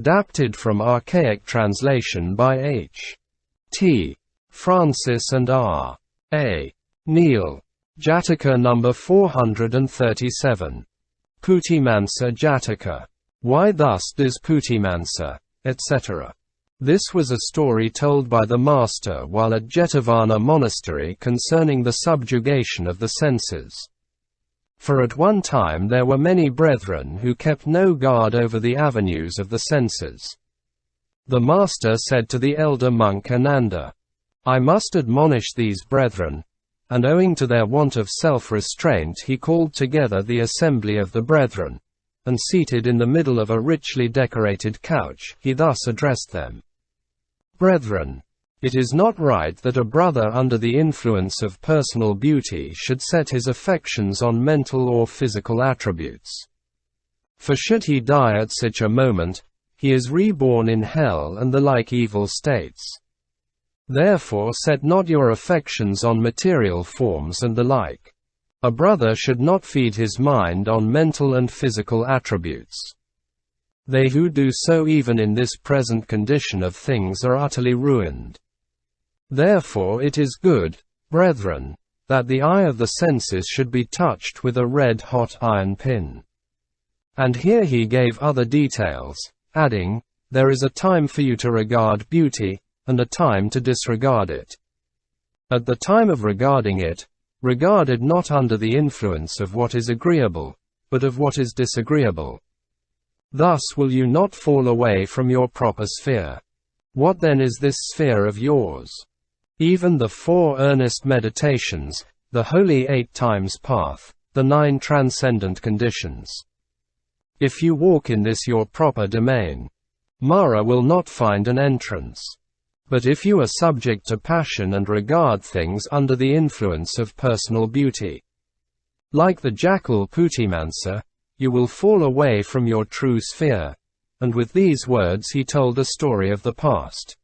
Adapted from archaic translation by H. T. Francis and R. A. Neal. Jataka number 437. Putimansa Jataka. Why thus does Putimansa, etc. This was a story told by the master while at Jetavana monastery concerning the subjugation of the senses. For at one time there were many brethren who kept no guard over the avenues of the senses. The master said to the elder monk Ananda, "I must admonish these brethren," and owing to their want of self-restraint he called together the assembly of the brethren, and seated in the middle of a richly decorated couch, he thus addressed them. Brethren, it is not right that a brother under the influence of personal beauty should set his affections on mental or physical attributes. For should he die at such a moment, he is reborn in hell and the like evil states. Therefore set not your affections on material forms and the like. A brother should not feed his mind on mental and physical attributes. They who do so even in this present condition of things are utterly ruined. Therefore it is good, brethren, that the eye of the senses should be touched with a red-hot iron pin." And here he gave other details, adding, "There is a time for you to regard beauty, and a time to disregard it. At the time of regarding it, regard it not under the influence of what is agreeable, but of what is disagreeable. Thus will you not fall away from your proper sphere. What then is this sphere of yours? Even the 4 earnest meditations, the holy 8 times path, the 9 transcendent conditions. If you walk in this your proper domain, Mara will not find an entrance. But if you are subject to passion and regard things under the influence of personal beauty, like the jackal Putimansa, you will fall away from your true sphere." And with these words he told a story of the past.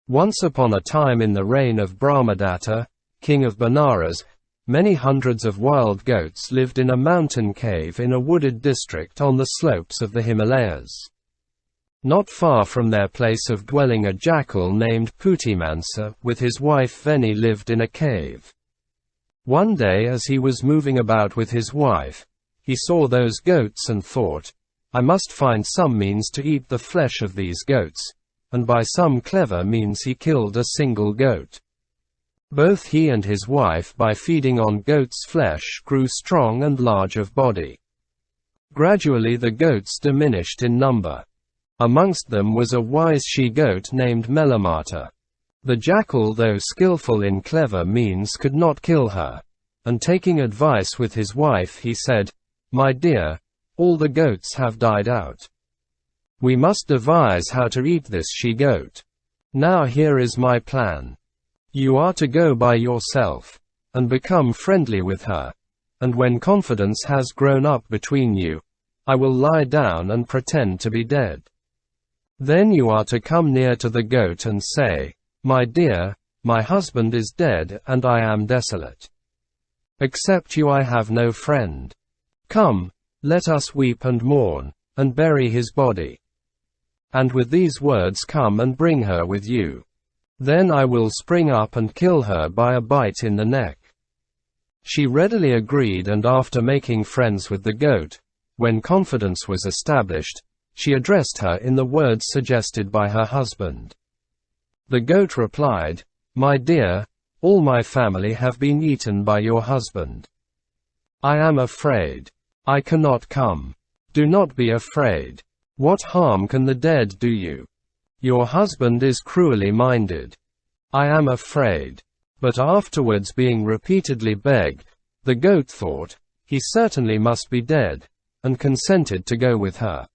Once upon a time in the reign of Brahmadatta, king of Benares, many hundreds of wild goats lived in a mountain cave in a wooded district on the slopes of the Himalayas. Not far from their place of dwelling a jackal named Putimansa with his wife Veni lived in a cave. One day as he was moving about with his wife, he saw those goats and thought, "I must find some means to eat the flesh of these goats," and by some clever means he killed a single goat. Both he and his wife by feeding on goat's flesh grew strong and large of body. Gradually the goats diminished in number. Amongst them was a wise she-goat named Melamata. The jackal, though skillful in clever means, could not kill her, and taking advice with his wife he said, "My dear, all the goats have died out. We must devise how to eat this she-goat. Now here is my plan. You are to go by yourself, and become friendly with her, and when confidence has grown up between you, I will lie down and pretend to be dead. Then you are to come near to the goat and say, 'My dear, my husband is dead and I am desolate. Except you I have no friend. Come, let us weep and mourn, and bury his body. And with these words come and bring her with you. Then I will spring up and kill her by a bite in the neck.'" She readily agreed, and after making friends with the goat, when confidence was established, she addressed her in the words suggested by her husband. The goat replied, "My dear, all my family have been eaten by your husband. I am afraid. I cannot come. Do not be afraid. What harm can the dead do you? Your husband is cruelly minded. I am afraid." But afterwards, being repeatedly begged, the goat thought, he certainly must be dead, and consented to go with her.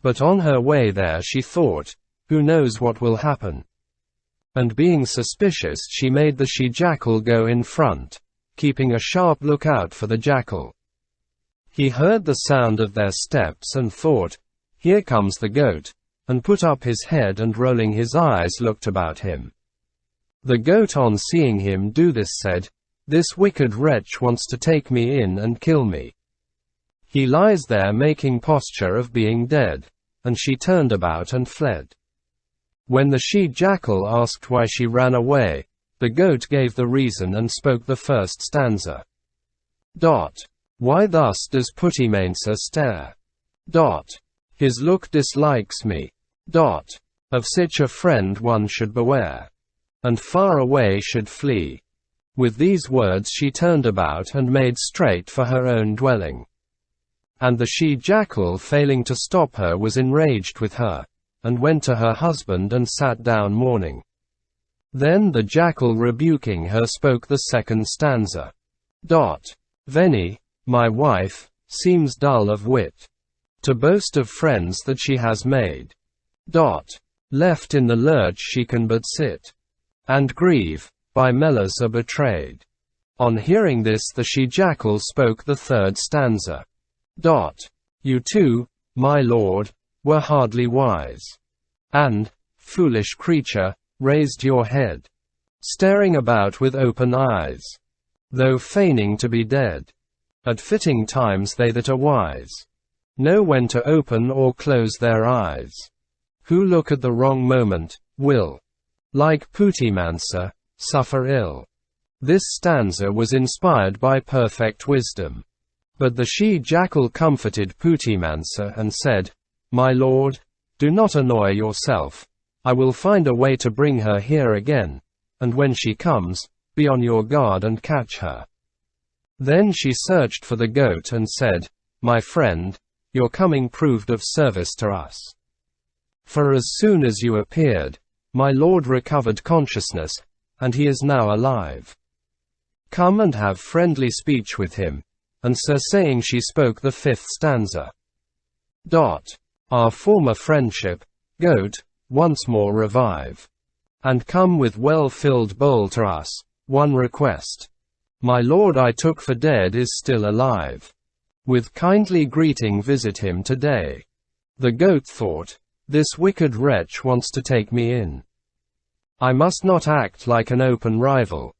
But on her way there she thought, "Who knows what will happen?" And being suspicious she made the she-jackal go in front, keeping a sharp lookout for the jackal. He heard the sound of their steps and thought, "Here comes the goat," and put up his head and rolling his eyes looked about him. The goat on seeing him do this said, "This wicked wretch wants to take me in and kill me. He lies there making posture of being dead, and she turned about and fled. When the she-jackal asked why she ran away, the goat gave the reason and spoke the first stanza. Why thus does Puttimansa stare? His look dislikes me. Of such a friend one should beware, and far away should flee. With these words she turned about and made straight for her own dwelling. And the she-jackal, failing to stop her, was enraged with her, and went to her husband and sat down mourning. Then the jackal, rebuking her, spoke the second stanza. Veni, my wife, seems dull of wit, to boast of friends that she has made. Left in the lurch she can but sit, and grieve, by Melissa betrayed. On hearing this the she-jackal spoke the third stanza. You too, my lord, were hardly wise, and, foolish creature, raised your head, staring about with open eyes, though feigning to be dead. At fitting times they that are wise know when to open or close their eyes. Who look at the wrong moment, will, like Puttimansa, suffer ill. This stanza was inspired by perfect wisdom. But the she-jackal comforted Puttimansa and said, My lord, do not annoy yourself. I will find a way to bring her here again, and when she comes, be on your guard and catch her. Then she searched for the goat and said, My friend, your coming proved of service to us. For as soon as you appeared, my lord recovered consciousness, and he is now alive. Come and have friendly speech with him. And so saying she spoke the fifth stanza. Our former friendship, goat, once more revive, and come with well-filled bowl to us. One request. My lord I took for dead is still alive. With kindly greeting visit him today. The goat thought, this wicked wretch wants to take me in. I must not act like an open rival.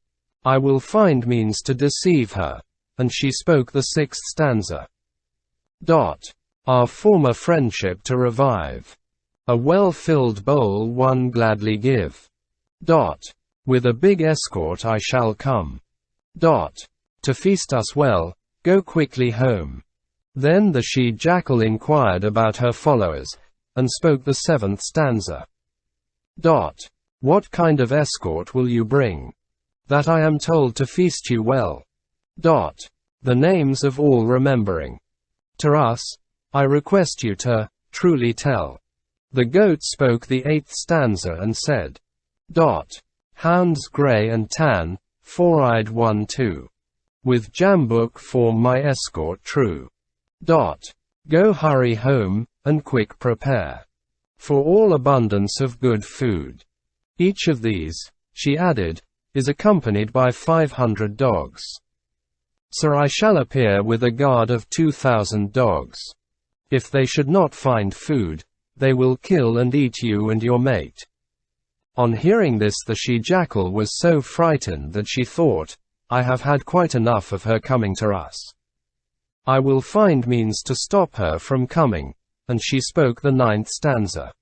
I will find means to deceive her. And she spoke the sixth stanza. Our former friendship to revive. A well-filled bowl one gladly give. With a big escort I shall come. To feast us well, go quickly home. Then the she-jackal inquired about her followers, and spoke the seventh stanza. What kind of escort will you bring? That I am told to feast you well. The names of all remembering. To us, I request you to, truly tell. The goat spoke the eighth stanza and said. Hounds grey and tan, four-eyed 1-2. With jambuk form my escort true. Go hurry home, and quick prepare. For all abundance of good food. Each of these, she added, is accompanied by 500 dogs. Sir, I shall appear with a guard of 2,000 dogs. If they should not find food, they will kill and eat you and your mate. On hearing this the she-jackal was so frightened that she thought, I have had quite enough of her coming to us. I will find means to stop her from coming, and she spoke the ninth stanza.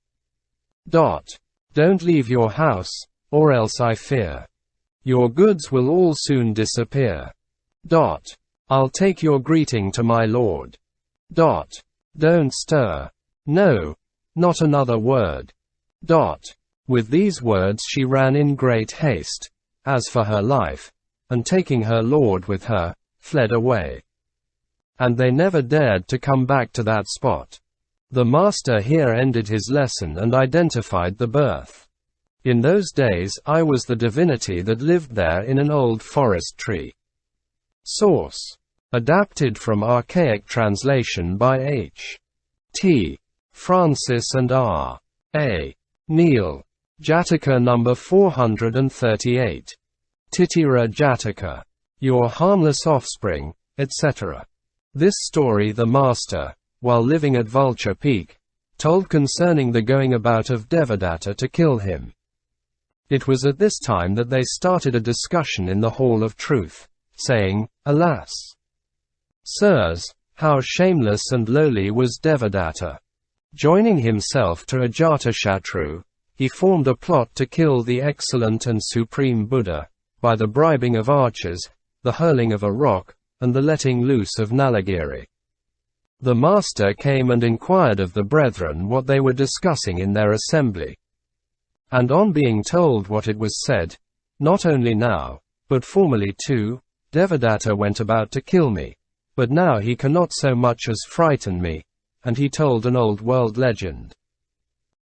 Don't leave your house, or else I fear your goods will all soon disappear. I'll take your greeting to my lord. Don't stir. No, not another word. With these words she ran in great haste, as for her life, and taking her lord with her, fled away. And they never dared to come back to that spot. The master here ended his lesson and identified the birth. In those days I was the divinity that lived there in an old forest tree. Source. Adapted from archaic translation by H. T. Francis and R. A. Neal. Jataka number 438. Titira Jataka. Your harmless offspring, etc. This story the master, while living at Vulture Peak, told concerning the going about of Devadatta to kill him. It was at this time that they started a discussion in the Hall of Truth, saying, Alas! Sirs, how shameless and lowly was Devadatta! Joining himself to Ajatashatru, he formed a plot to kill the excellent and supreme Buddha, by the bribing of archers, the hurling of a rock, and the letting loose of Nalagiri. The master came and inquired of the brethren what they were discussing in their assembly. And on being told what it was said, not only now, but formerly too, Devadatta went about to kill me, but now he cannot so much as frighten me, and he told an old world legend.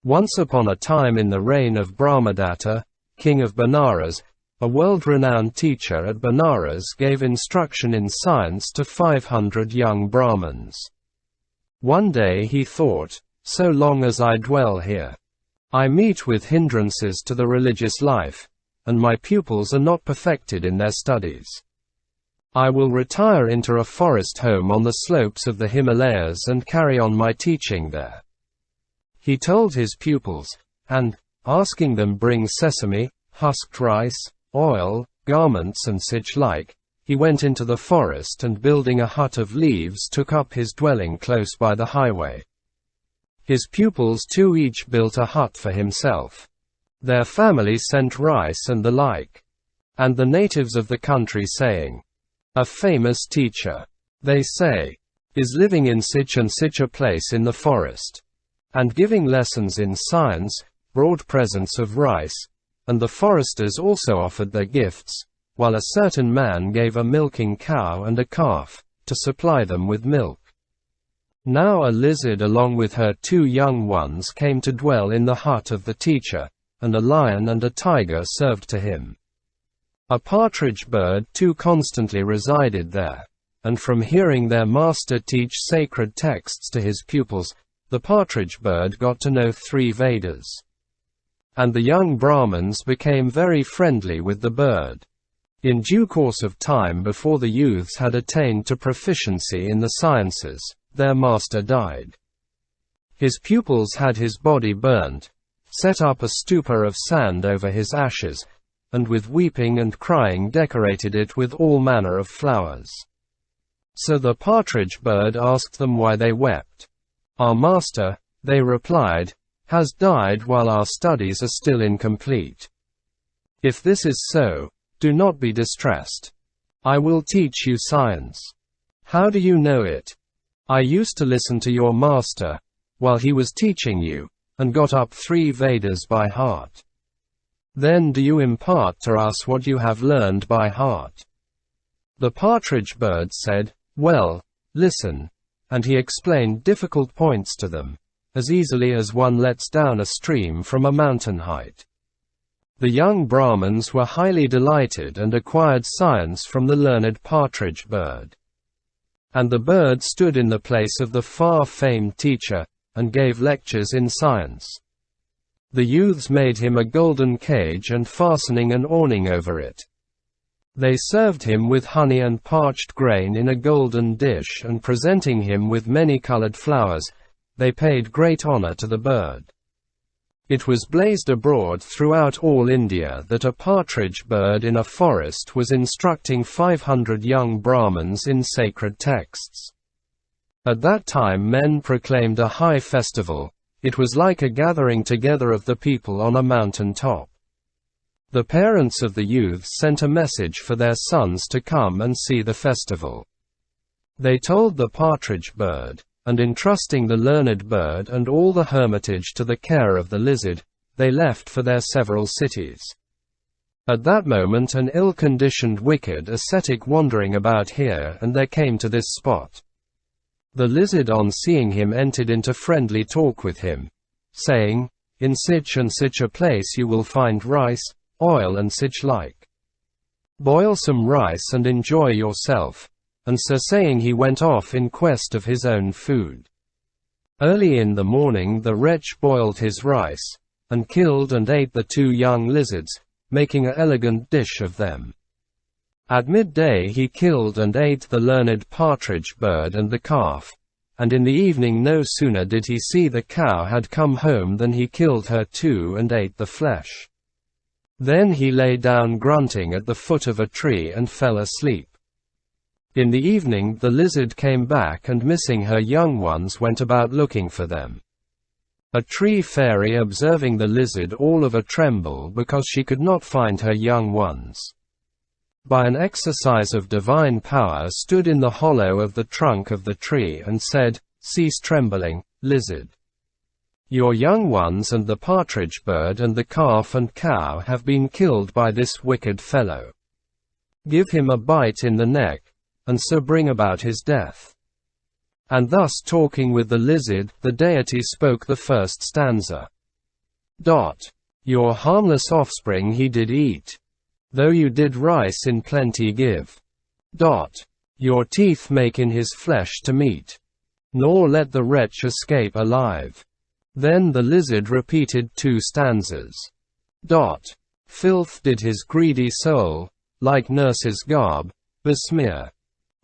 Once upon a time in the reign of Brahmadatta, king of Benares, a world-renowned teacher at Benares gave instruction in science to 500 young Brahmins. One day he thought, so long as I dwell here, I meet with hindrances to the religious life, and my pupils are not perfected in their studies. I will retire into a forest home on the slopes of the Himalayas and carry on my teaching there. He told his pupils, and, asking them bring sesame, husked rice, oil, garments and such like, he went into the forest and building a hut of leaves took up his dwelling close by the highway. His pupils too each built a hut for himself. Their family sent rice and the like. And the natives of the country saying, a famous teacher, they say, is living in such and such a place in the forest, and giving lessons in science, brought presents of rice, and the foresters also offered their gifts, while a certain man gave a milking cow and a calf, to supply them with milk. Now a lizard along with her 2 young ones came to dwell in the hut of the teacher, and a lion and a tiger served to him. A partridge bird too constantly resided there, and from hearing their master teach sacred texts to his pupils, the partridge bird got to know 3 Vedas. And the young Brahmins became very friendly with the bird. In due course of time, before the youths had attained to proficiency in the sciences, their master died. His pupils had his body burnt, set up a stupa of sand over his ashes, and with weeping and crying decorated it with all manner of flowers. So the partridge bird asked them why they wept. Our master, they replied, has died while our studies are still incomplete. If this is so, do not be distressed. I will teach you science. How do you know it? I used to listen to your master, while he was teaching you, and got up 3 Vedas by heart. Then do you impart to us what you have learned by heart? The partridge bird said, well, listen, and he explained difficult points to them, as easily as one lets down a stream from a mountain height. The young Brahmins were highly delighted and acquired science from the learned partridge bird. And the bird stood in the place of the far-famed teacher, and gave lectures in science. The youths made him a golden cage and fastening an awning over it. They served him with honey and parched grain in a golden dish, and presenting him with many-colored flowers, they paid great honor to the bird. It was blazed abroad throughout all India that a partridge bird in a forest was instructing 500 young Brahmins in sacred texts. At that time men proclaimed a high festival. It was like a gathering together of the people on a mountain top. The parents of the youths sent a message for their sons to come and see the festival. They told the partridge bird, and entrusting the learned bird and all the hermitage to the care of the lizard, they left for their several cities. At that moment an ill-conditioned wicked ascetic wandering about here and there came to this spot. The lizard on seeing him entered into friendly talk with him, saying, in such and such a place you will find rice, oil and such like. Boil some rice and enjoy yourself. And so saying he went off in quest of his own food. Early in the morning the wretch boiled his rice, and killed and ate the 2 young lizards, making an elegant dish of them. At midday he killed and ate the learned partridge bird and the calf, and in the evening no sooner did he see the cow had come home than he killed her too and ate the flesh. Then he lay down grunting at the foot of a tree and fell asleep. In the evening the lizard came back and missing her young ones went about looking for them. A tree fairy observing the lizard all of a tremble because she could not find her young ones. By an exercise of divine power stood in the hollow of the trunk of the tree and said, "Cease trembling, lizard. Your young ones and the partridge bird and the calf and cow have been killed by this wicked fellow. Give him a bite in the neck, and so bring about his death." And thus talking with the lizard, the deity spoke the first stanza. Your harmless offspring he did eat, though you did rice in plenty give. Your teeth make in his flesh to meat, nor let the wretch escape alive. Then the lizard repeated 2 stanzas. Filth did his greedy soul, like nurse's garb, besmear.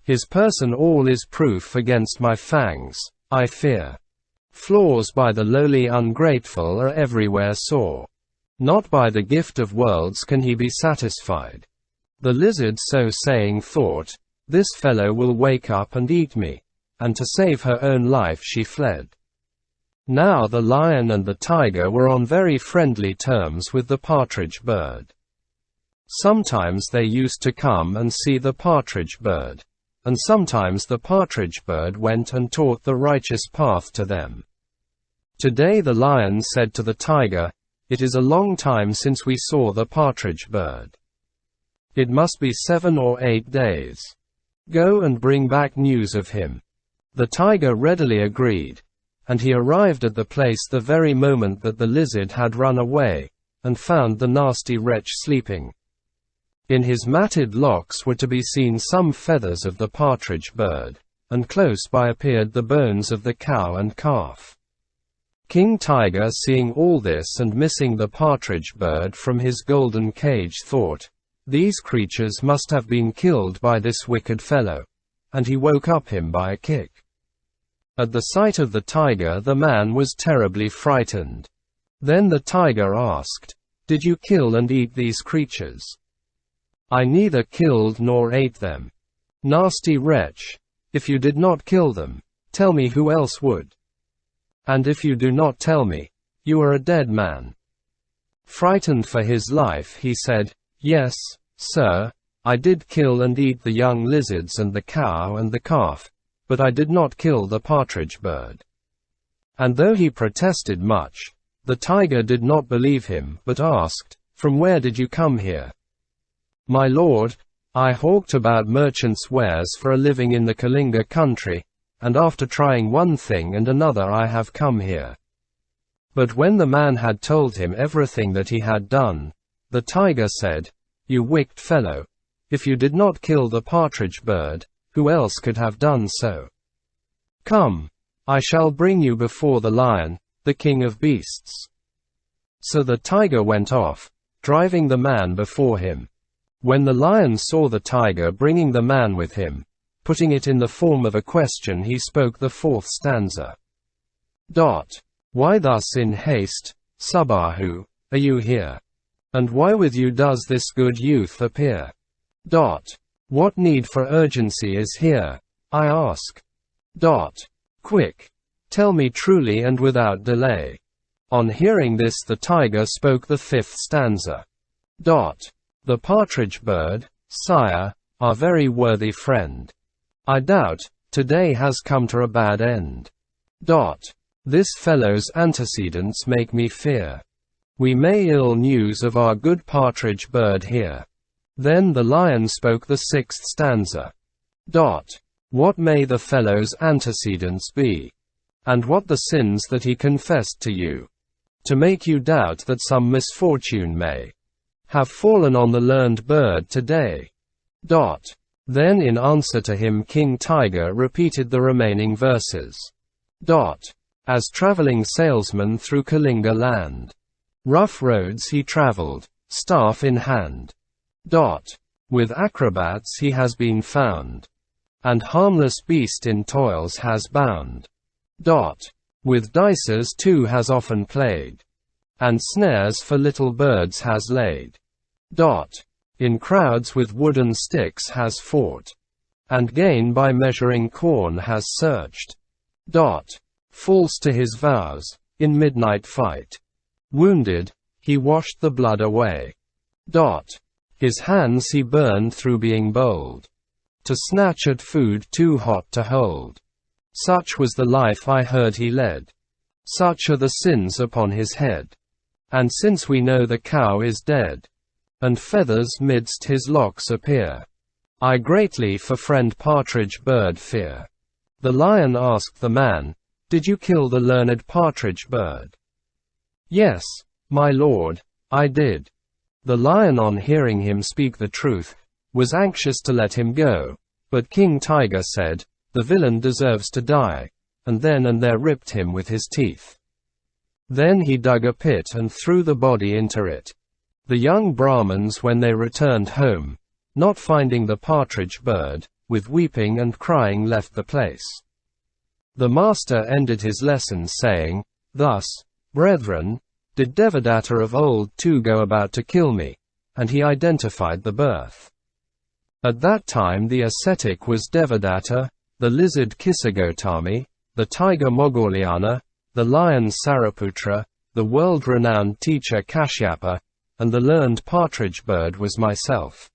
His person all is proof against my fangs, I fear. Flaws by the lowly ungrateful are everywhere sore. Not by the gift of worlds can he be satisfied. The lizard so saying thought, "This fellow will wake up and eat me," and to save her own life she fled. Now the lion and the tiger were on very friendly terms with the partridge bird. Sometimes they used to come and see the partridge bird, and sometimes the partridge bird went and taught the righteous path to them. Today the lion said to the tiger, "It is a long time since we saw the partridge bird. It must be 7 or 8 days. Go and bring back news of him." The tiger readily agreed, and he arrived at the place the very moment that the lizard had run away, and found the nasty wretch sleeping. In his matted locks were to be seen some feathers of the partridge bird, and close by appeared the bones of the cow and calf. King Tiger, seeing all this and missing the partridge bird from his golden cage, thought, "These creatures must have been killed by this wicked fellow," and he woke up him by a kick. At the sight of the tiger the man was terribly frightened. Then the tiger asked, "Did you kill and eat these creatures?" "I neither killed nor ate them." "Nasty wretch! If you did not kill them, tell me who else would. And if you do not tell me, you are a dead man." Frightened for his life he said, "Yes, sir, I did kill and eat the young lizards and the cow and the calf, but I did not kill the partridge bird." And though he protested much, the tiger did not believe him, but asked, "From where did you come here?" "My lord, I hawked about merchants' wares for a living in the Kalinga country, and after trying one thing and another I have come here." But when the man had told him everything that he had done, the tiger said, "You wicked fellow, if you did not kill the partridge bird, who else could have done so? Come, I shall bring you before the lion, the king of beasts." So the tiger went off, driving the man before him. When the lion saw the tiger bringing the man with him, putting it in the form of a question, he spoke the 4th stanza. "Why thus in haste, Subahu, are you here? And why with you does this good youth appear? What need for urgency is here, I ask? Quick, tell me truly and without delay." On hearing this the tiger spoke the 5th stanza. "The partridge bird, sire, our very worthy friend, I doubt, today has come to a bad end. This fellow's antecedents make me fear. We may ill news of our good partridge bird hear." Then the lion spoke the 6th stanza. "What may the fellow's antecedents be? And what the sins that he confessed to you, to make you doubt that some misfortune may have fallen on the learned bird today?" Then in answer to him King Tiger repeated the remaining verses. As traveling salesman through Kalinga land, rough roads he traveled, staff in hand. With acrobats he has been found, and harmless beast in toils has bound. With dices too has often played, and snares for little birds has laid. In crowds with wooden sticks has fought, and gain by measuring corn has searched. False to his vows, in midnight fight. Wounded, he washed the blood away. His hands he burned through being bold to snatch at food too hot to hold. Such was the life I heard he led. Such are the sins upon his head. And since we know the cow is dead, and feathers midst his locks appear, I greatly for friend partridge bird fear. The lion asked the man, Did you kill the learned partridge bird? Yes, my lord, I did. The lion, on hearing him speak the truth, was anxious to let him go, but King Tiger said, The villain deserves to die, and then and there ripped him with his teeth. Then he dug a pit and threw the body into it. The young Brahmins, when they returned home, not finding the partridge bird, with weeping and crying left the place. The master ended his lesson saying, Thus, brethren, did Devadatta of old too go about to kill me, and he identified the birth. At that time the ascetic was Devadatta, the lizard Kisagotami, the tiger Moggallana, the lion Sariputra, the world-renowned teacher Kashyapa, and the learned partridge bird was myself.